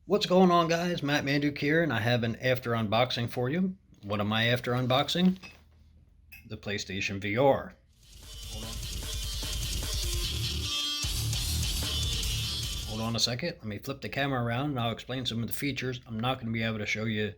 What's going on, guys? Matt Manduke here, and I have an after unboxing for you. What am I after unboxing? The PlayStation VR. Hold on. Hold on a second. Let me flip the camera around and I'll explain some of the features. I'm not going to be able to show you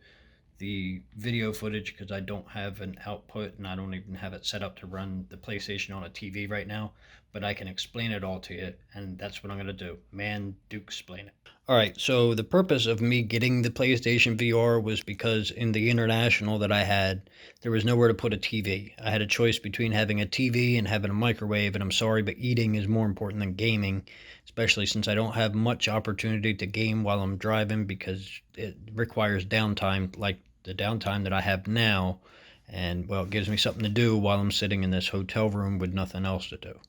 the video footage because I don't have an output and I don't even have it set up to run the PlayStation on a TV right now, but I can explain it all to you, and that's what I'm going to do. Manduke explain it. All right, so the purpose of me getting the PlayStation VR was because in the international that I had, there was nowhere to put a TV. I had a choice between having a TV and having a microwave, and I'm sorry, but eating is more important than gaming, especially since I don't have much opportunity to game while I'm driving because it requires downtime like the downtime that I have now. And well, it gives me something to do while I'm sitting in this hotel room with nothing else to do.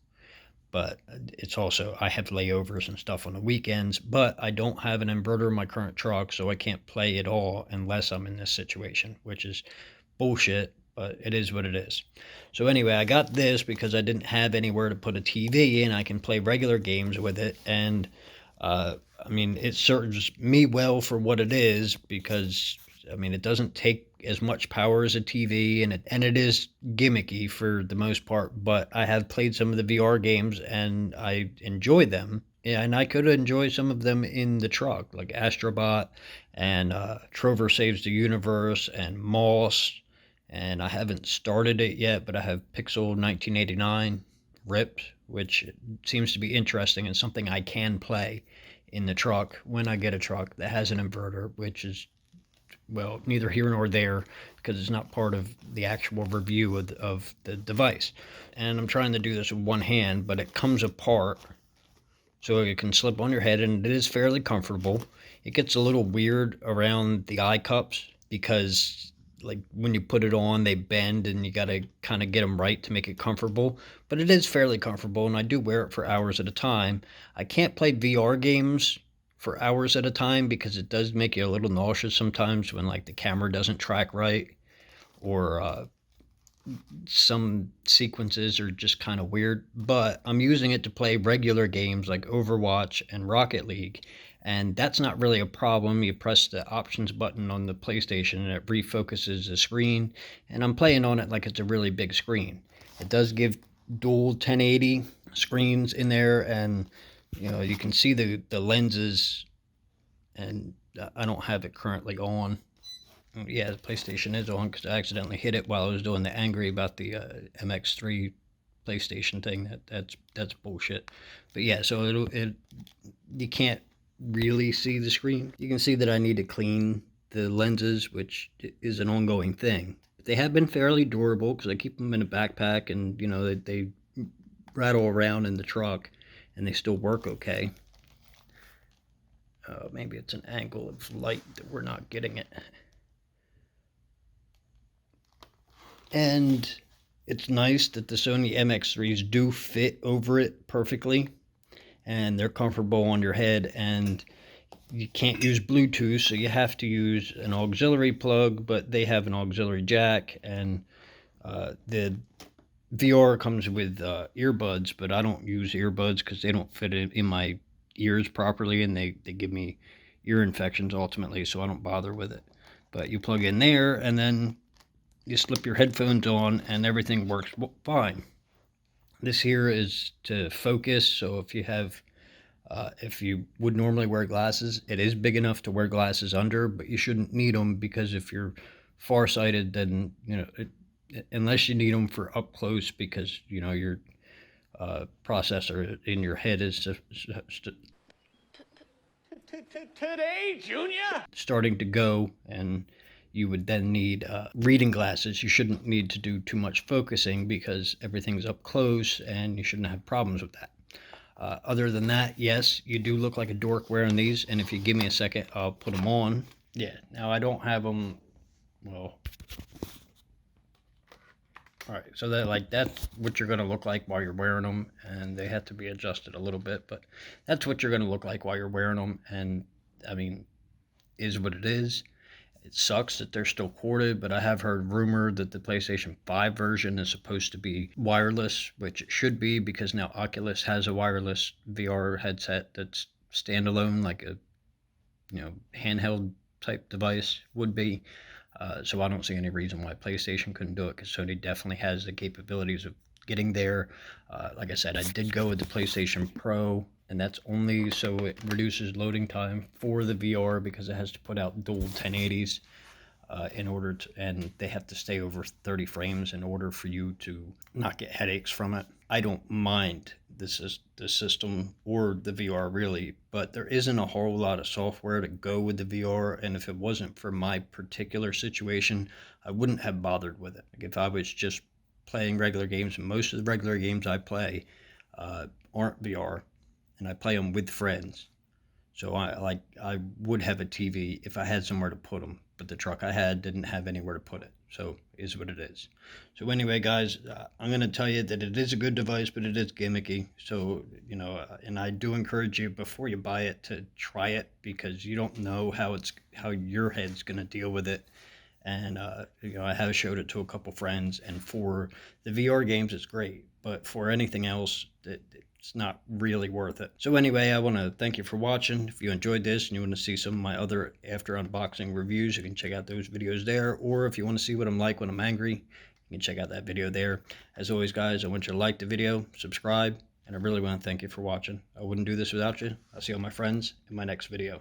But it's also, I have layovers and stuff on the weekends, but I don't have an inverter in my current truck, so I can't play at all unless I'm in this situation, which is bullshit, but it is what it is. So anyway, I got this because I didn't have anywhere to put a TV and I can play regular games with it. And I mean, it serves me well for what it is because I mean, it doesn't take as much power as a TV, and it is gimmicky for the most part. But I have played some of the VR games, and I enjoy them. Yeah, and I could enjoy some of them in the truck, like Astrobot and Trover Saves the Universe and Moss. And I haven't started it yet, but I have Pixel 1989 ripped, which seems to be interesting and something I can play in the truck when I get a truck that has an inverter, which is, well, neither here nor there because it's not part of the actual review of the device. And I'm trying to do this with one hand, but it comes apart so it can slip on your head and it is fairly comfortable. It gets a little weird around the eye cups because like when you put it on they bend and you got to kind of get them right to make it comfortable, but it is fairly comfortable and I do wear it for hours at a time. I can't play VR games for hours at a time because it does make you a little nauseous sometimes when like the camera doesn't track right, or some sequences are just kind of weird, but I'm using it to play regular games like Overwatch and Rocket League, and that's not really a problem. You press the options button on the PlayStation and it refocuses the screen, and I'm playing on it like it's a really big screen. It does give dual 1080 screens in there, and you know, you can see the lenses, and I don't have it currently on. Yeah, the PlayStation is on because I accidentally hit it while I was doing the angry about the MX3 PlayStation thing. That's bullshit. But yeah, so it you can't really see the screen. You can see that I need to clean the lenses, which is an ongoing thing. They have been fairly durable because I keep them in a backpack, and you know they rattle around in the truck, and they still work okay. Maybe it's an angle of light that we're not getting it. And it's nice that the Sony MX3s do fit over it perfectly and they're comfortable on your head, and you can't use Bluetooth, so you have to use an auxiliary plug, but they have an auxiliary jack, and the VR comes with earbuds, but I don't use earbuds because they don't fit in my ears properly and they give me ear infections ultimately, so I don't bother with it. But you plug in there and then you slip your headphones on and everything works fine. This here is to focus, so if you would normally wear glasses, it is big enough to wear glasses under, but you shouldn't need them because if you're farsighted, then you know unless you need them for up close because you know your processor in your head is Today, Junior? starting to go, and you would then need reading glasses. You shouldn't need to do too much focusing because everything's up close and you shouldn't have problems with that. Other than that, yes, you do look like a dork wearing these, and if you give me a second, I'll put them on. Yeah, now I don't have them, well, all right, so that's what you're going to look like while you're wearing them, and they have to be adjusted a little bit, but that's what you're going to look like while you're wearing them, and I mean, is what it is. It sucks that they're still corded, but I have heard rumor that the PlayStation 5 version is supposed to be wireless, which it should be because now Oculus has a wireless VR headset that's standalone, like a handheld type device would be. So I don't see any reason why PlayStation couldn't do it, because Sony definitely has the capabilities of getting there. Like I said, I did go with the PlayStation Pro, and that's only so it reduces loading time for the VR, because it has to put out dual 1080s in order to, and they have to stay over 30 frames in order for you to not get headaches from it. I don't mind the system or the VR really, but there isn't a whole lot of software to go with the VR, and if it wasn't for my particular situation, I wouldn't have bothered with it. Like if I was just playing regular games, and most of the regular games I play aren't VR, and I play them with friends, so I would have a TV if I had somewhere to put them, but the truck I had didn't have anywhere to put it. So it is what it is. So anyway, guys, I'm gonna tell you that it is a good device, but it is gimmicky. So and I do encourage you, before you buy it, to try it, because you don't know how your head's gonna deal with it. And I have showed it to a couple friends, and for the VR games, it's great, but for anything else, it's not really worth it. So anyway, I want to thank you for watching. If you enjoyed this and you want to see some of my other after unboxing reviews, you can check out those videos there. Or if you want to see what I'm like when I'm angry, you can check out that video there. As always, guys, I want you to like the video, subscribe, and I really want to thank you for watching. I wouldn't do this without you. I'll see all my friends in my next video.